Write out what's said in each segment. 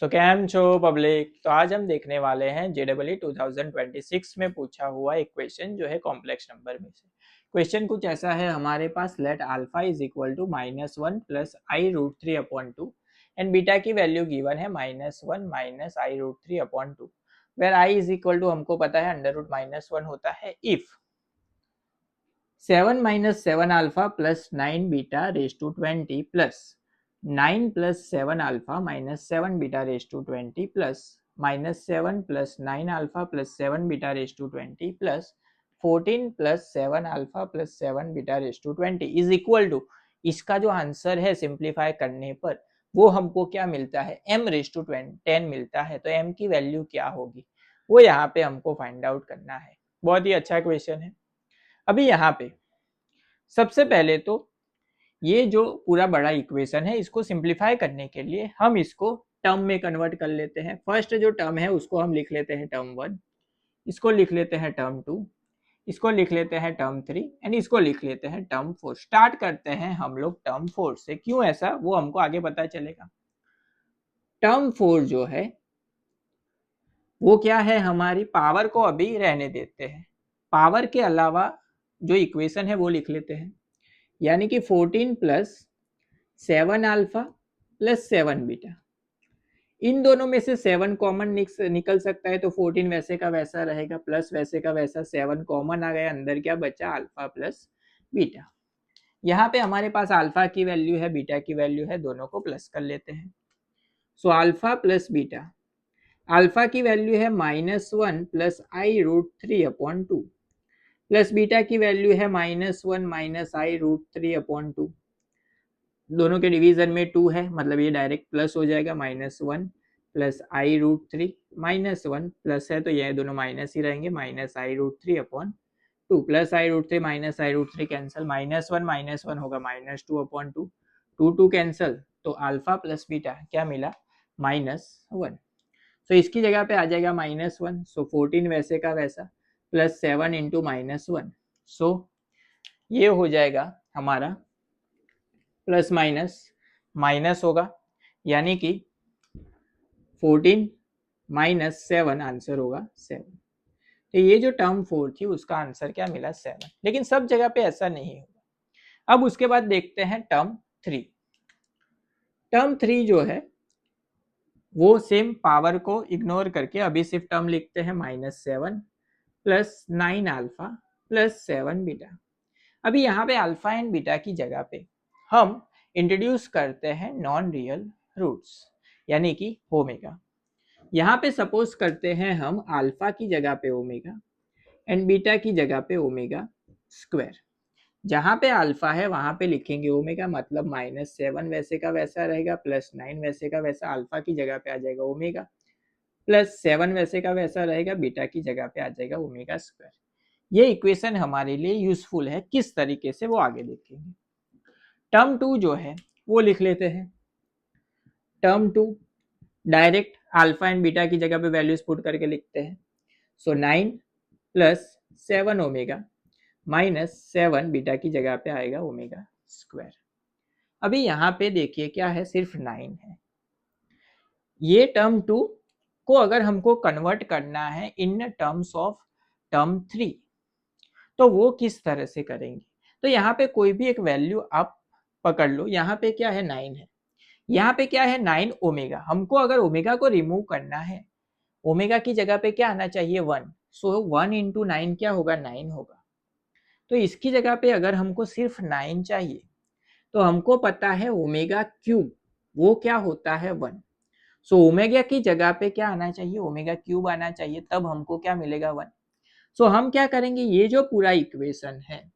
सो cam छो public. तो आज हम देखने वाले हैं JEE 2026 में पूछा हुआ एक क्वेश्चन जो है कॉम्प्लेक्स नंबर में से। क्वेश्चन कुछ ऐसा है, हमारे पास let alpha is equal to -1 plus i√3/2 and beta की वैल्यू गिवन है -1 minus i√3/2 where i is equal to हमको पता है √-1 होता है if 7 - 7 alpha plus 9 beta raise to 20 plus 9 plus 7 alpha minus 7 beta raised to 20 plus minus 7 plus 9 alpha plus 7 beta raised to 20 plus 14 plus 7 alpha plus 7 beta raised to 20 is equal to, इसका जो answer है simplify करने पर वो हमको क्या मिलता है m raised to 10 मिलता है। तो m की वैल्यू क्या होगी वो यहाँ पे हमको फाइंड आउट करना है। बहुत ही अच्छा क्वेश्चन है। अभी यहाँ पे सबसे पहले तो ये जो पूरा बड़ा इक्वेशन है इसको सिंप्लीफाई करने के लिए हम इसको टर्म में कन्वर्ट कर लेते हैं। फर्स्ट जो टर्म है उसको हम लिख लेते हैं टर्म 1, इसको लिख लेते हैं टर्म 2, इसको लिख लेते हैं टर्म 3 एंड इसको लिख लेते हैं टर्म 4। स्टार्ट करते हैं हम लोग टर्म 4 से। क्यों ऐसा वो हमको आगे पता चलेगा। टर्म 4 जो है वो क्या है, हमारी पावर को अभी रहने देते हैं। पावर के अलावा जो इक्वेशन है वो लिख लेते हैं, यानी कि 14 प्लस 7 अल्फा प्लस 7 बीटा। इन दोनों में से 7 कॉमन निकल सकता है तो 14 वैसे का वैसा रहेगा, प्लस वैसे का वैसा 7 कॉमन आ गया, अंदर क्या बचा अल्फा प्लस बीटा। यहाँ पे हमारे पास अल्फा की वैल्यू है, बीटा की वैल्यू है, दोनों को प्लस कर लेते हैं। So alpha plus beta, alpha की वैल्यू है -1 प्लस i√3/2 प्लस बीटा की वैल्यू है -1 माइनस i√3/2। दोनों के डिवीजन में 2 है, मतलब ये डायरेक्ट प्लस हो जाएगा। -1 प्लस i√3 -1 प्लस है तो ये दोनों माइनस ही रहेंगे, minus i√3/2 plus i√3 minus i√3 cancel, -1 होगा -2/2, 2 कैंसिल, तो अल्फा प्लस बीटा क्या मिला -1। तो इसकी जगह पे आ जाएगा -1, सो 14 वैसे का वैसा प्लस 7 इंटू -1, सो ये हो जाएगा हमारा प्लस माइनस माइनस होगा, यानी कि 14 माइनस 7 आंसर होगा 7। तो ये जो टर्म 4 थी उसका आंसर क्या मिला 7, लेकिन सब जगह पे ऐसा नहीं होगा। अब उसके बाद देखते हैं टर्म 3। टर्म 3 जो है वो सेम पावर को इग्नोर करके अभी सिर्फ टर्म लिखते हैं -7 प्लस 9 अल्फा प्लस 7 बीटा। अभी यहाँ पे अल्फा एंड बीटा की जगह पे हम इंट्रोड्यूस करते हैं नॉन रियल रूट्स, यानी कि ओमेगा। यहाँ पे सपोज करते हैं हम अल्फा की जगह पे ओमेगा एंड बीटा की जगह पे ओमेगा स्क्वायर। जहाँ पे अल्फा है वहां पे लिखेंगे ओमेगा, मतलब -7 वैसे का वैसा रहेगा प्लस 9 वैसे का वैसा, अल्फा की जगह पे आ जाएगा ओमेगा, प्लस 7 वैसे का वैसा रहेगा, बीटा की जगह पे आ जाएगा ओमेगा स्क्वायर। ये इक्वेशन हमारे लिए यूजफुल है, किस तरीके से वो आगे देखेंगे। टर्म 2 जो है वो लिख लेते हैं। Term 2 direct alpha and beta की जगह पे वैल्यूज पुट करके लिखते हैं। सो 9 प्लस 7 ओमेगा माइनस 7 बीटा की जगह पे आएगा ओमेगा स्क्वायर। अभी यहाँ पे देखिए क्या है, सिर्फ 9 है। ये टर्म 2 को अगर हमको कन्वर्ट करना है इन टर्म्स ऑफ टर्म 3 तो वो किस तरह से करेंगे। तो यहाँ पे कोई भी एक वैल्यू आप पकड़ लो। यहाँ पे क्या है 9 है, यहाँ पे क्या है 9 ओमेगा। हमको अगर ओमेगा को रिमूव करना है, ओमेगा की जगह पे क्या आना चाहिए 1, सो 1 इंटू 9 क्या होगा 9 होगा। तो इसकी जगह पे अगर हमको सिर्फ 9 चाहिए तो हमको पता है ओमेगा क्यूब वो क्या होता है 1, सो ओमेगा की जगह पे क्या आना चाहिए ओमेगा क्यूब आना चाहिए, तब हमको क्या मिलेगा 1। सो हम क्या करेंगे, ये जो पूरा इक्वेशन है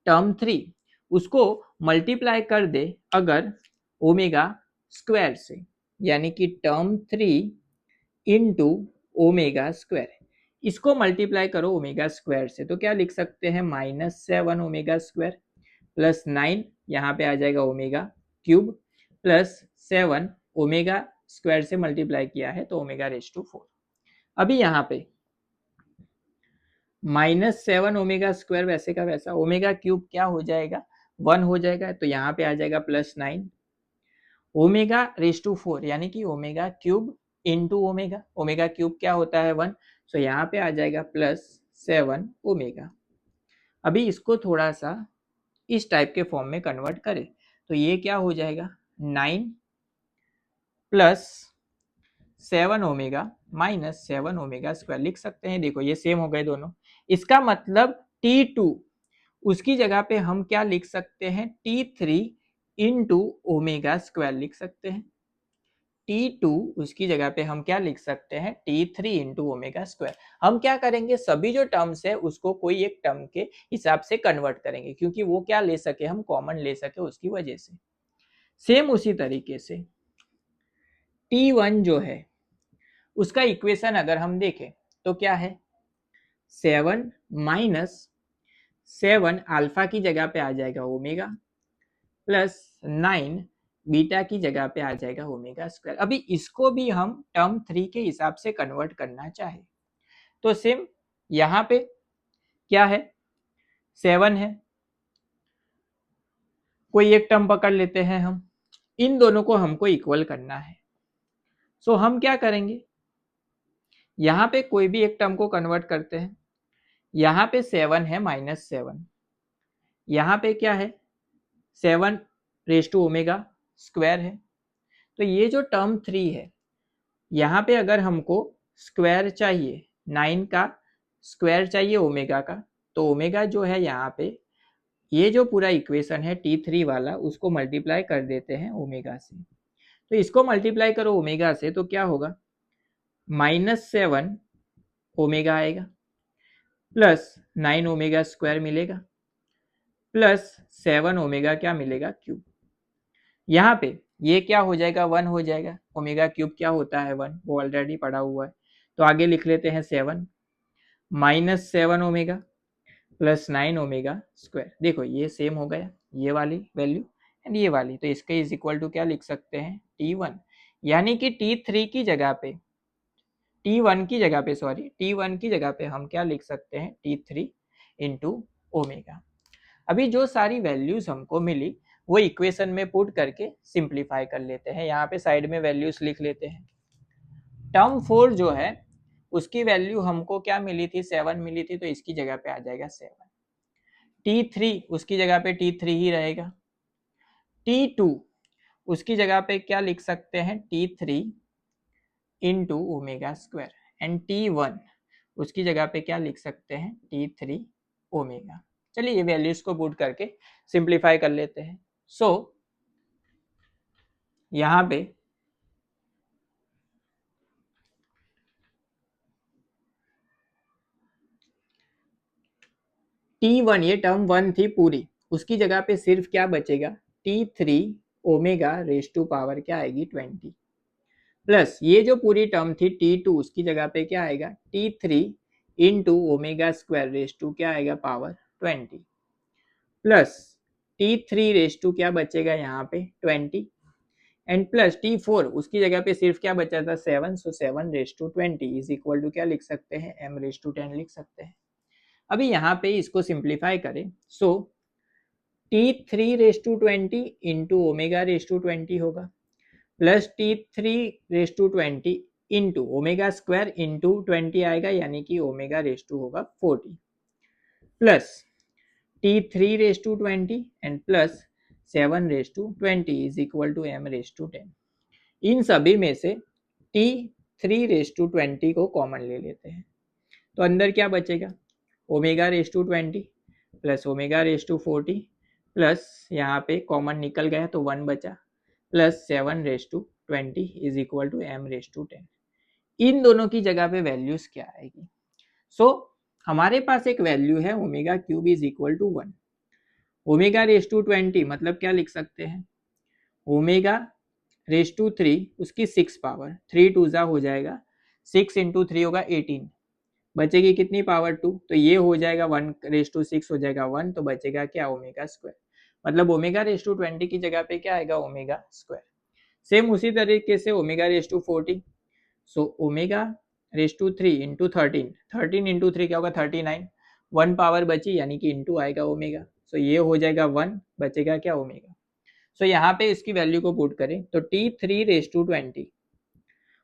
टर्म 3 उसको मल्टीप्लाई कर दे अगर ओमेगा स्क्वायर से, यानी कि टर्म 3 इंटू ओमेगा स्क्वायर। इसको मल्टीप्लाई करो ओमेगा स्क्वायर से तो क्या लिख सकते हैं -7 ओमेगा स्क्वायर प्लस 9 यहाँ पे आ जाएगा omega cube plus 7 omega square से मल्टीप्लाई किया है तो ओमेगा रेज टू 4। अभी यहाँ पे -7 ओमेगा स्क्वायर वैसे का वैसा, ओमेगा क्यूब क्या हो जाएगा 1 हो जाएगा, तो यहाँ पे आ जाएगा +9 ओमेगा रेज टू 4, यानी कि omega cube into omega, omega cube क्या होता है 1, सो यहाँ पे आ जाएगा +7 ओमेगा। अभी इसको थोड़ा सा इस टाइप के फॉर्म में कन्वर्ट करें तो ये क्या हो जाएगा 9 + 7 ओमेगा -7 ओमेगा स्क्वायर लिख सकते हैं। देखो ये सेम हो गए दोनों, इसका मतलब T2 उसकी जगह पे हम क्या लिख सकते हैं T3 इंटू ओमेगा स्क्वायर लिख सकते हैं। T2 उसकी जगह पे हम क्या लिख सकते हैं T3 इंटू ओमेगा स्क्वायर। हम क्या करेंगे सभी जो टर्म्स है उसको कोई एक टर्म के हिसाब से कन्वर्ट करेंगे क्योंकि वो क्या ले सके हम कॉमन ले सके उसकी वजह से। सेम उसी तरीके से T1 जो है उसका इक्वेशन अगर हम देखें तो क्या है 7 - 7 अल्फा की जगह पे आ जाएगा ओमेगा +9 बीटा की जगह पे आ जाएगा ओमेगा स्क्वायर। अभी इसको भी हम टर्म 3 के हिसाब से कन्वर्ट करना चाहे तो सेम यहाँ पे क्या है 7 है, कोई एक टर्म पकड़ लेते हैं हम, इन दोनों को हमको इक्वल करना है। सो हम क्या करेंगे यहाँ पे कोई भी एक टर्म को कन्वर्ट करते हैं। यहाँ पे 7 है -7, यहाँ पे क्या है 7 ओमेगा स्क्वायर है। तो ये जो टर्म 3 है यहाँ पे अगर हमको स्क्वायर चाहिए 9 का स्क्वायर चाहिए ओमेगा का, तो ओमेगा जो है यहाँ पे ये जो पूरा इक्वेशन है T3 वाला उसको मल्टीप्लाई कर देते हैं ओमेगा से। तो इसको मल्टीप्लाई करो ओमेगा से तो क्या होगा -7 ओमेगा आएगा +9 ओमेगा स्क्वायर मिलेगा +7 ओमेगा क्या मिलेगा क्यूब। यहाँ पे ये क्या हो जाएगा 1 हो जाएगा, ओमेगा क्यूब क्या होता है 1, वो ऑलरेडी पढ़ा हुआ है। तो आगे लिख लेते हैं 7 -7 ओमेगा +9 ओमेगा स्क्वायर। देखो ये सेम हो गया ये वाली वैल्यू एंड ये वाली, तो इसके इज इक्वल टू क्या लिख सकते हैं T1, यानी कि T3 की जगह पे T1 की जगह पे T1 की जगह पे हम क्या लिख सकते हैं T3 इंटू ओमेगा। अभी जो सारी वैल्यूज हमको मिली वो इक्वेशन में पुट करके सिंप्लीफाई कर लेते हैं। यहाँ पे साइड में वैल्यूज लिख लेते हैं। टर्म 4 जो है उसकी वैल्यू हमको क्या मिली थी 7 मिली थी, तो इसकी जगह पे आ जाएगा 7। T3 उसकी जगह पे T3 ही रहेगा। T2 उसकी जगह पे क्या लिख सकते हैं T3 into omega square and T1 उसकी जगह पे क्या लिख सकते हैं T3 ओमेगा। चलिए ये वैल्यूज को पुट करके सिंप्लीफाई कर लेते हैं। सो यहाँ पे T1 ये टर्म 1 थी पूरी, उसकी जगह पे सिर्फ क्या बचेगा T3 omega raise to power क्या आएगी 20 प्लस ये जो पूरी टर्म थी T2 उसकी जगह पे क्या आएगा T3 into omega square raise to क्या आएगा power 20 plus T3 raise to क्या बचेगा यहाँ पे 20 एंड प्लस T4 उसकी जगह पे सिर्फ क्या बचा था 7, so 7 raise to 20 is equal to क्या लिख सकते हैं m रेज टू 10 लिख सकते हैं। अभी यहाँ पे इसको सिंप्लीफाई करें so T3 raise to 20 into omega raise to 20 होगा plus T3 raise to 20 into omega square into 20 आएगा, यानी कि ओमेगा रेज टू होगा 40 plus T3 raise to 20 and plus 7 raise to 20 is equal to m raise to 10। इन सभी में से T3 raise to 20 को कॉमन ले लेते हैं तो अंदर क्या बचेगा omega raise to 20 plus omega raise to 40 plus यहाँ पे कॉमन निकल गया तो 1 बचा plus 7 raise to 20 is equal to m raise to 10। इन दोनों की जगह पे वैल्यूज क्या आएगी सो हमारे पास एक वैल्यू है omega cube is equal to 1, omega raise to 20 मतलब क्या लिख सकते हैं ओमेगा रेज टू 3 उसकी 6 पावर 3 2 जा हो जाएगा 6 इंटू 3 होगा 18, बचेगी कितनी पावर 2, तो ये हो जाएगा 1 रेज टू 6 हो जाएगा 1, तो बचेगा क्या ओमेगा स्क्वायर, मतलब ओमेगा रेज टू 20 की जगह पे क्या आएगा ओमेगा स्क्वायर। सेम उसी तरीके से omega raise to 40, so omega raise to 3 into 13 into 3 क्या होगा 39, 1 पावर बची यानी कि इंटू आएगा ओमेगा, सो ये हो जाएगा 1, बचेगा क्या ओमेगा। सो यहाँ पे इसकी वैल्यू को पुट करें तो T3 raise to 20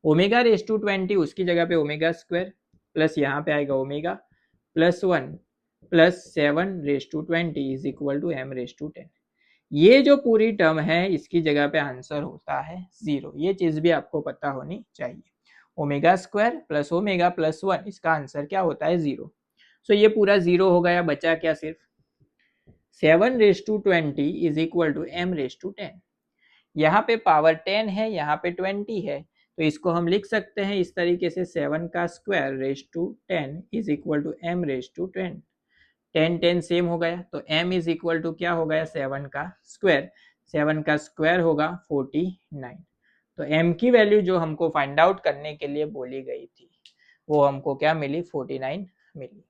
omega raise to 20 उसकी जगह पे ओमेगा स्क्वायर प्लस यहाँ पे आएगा omega plus 1 plus 7 raise to 20 is equal to m raise to 10। ये जो पूरी टर्म है इसकी जगह पे आंसर होता है 0। ये चीज भी आपको पता होनी चाहिए। ओमेगा स्क्वायर प्लस 1 इसका आंसर क्या होता है 0। सो ये पूरा 0 हो गया, बचा क्या सिर्फ 7 raise to 20 is equal to m raise to 10। यहाँ पे पावर 10 है, यहाँ पे 20 है, तो इसको हम लिख सकते हैं इस तरीके से 7 का square raise to 10 is equal to m raise to 10। 10 10 same हो गया, तो m इज इक्वल टू क्या हो गया 7 का स्क्वायर। 7 का स्क्वायर होगा 49। तो m की वैल्यू जो हमको फाइंड आउट करने के लिए बोली गई थी वो हमको क्या मिली 49 मिली।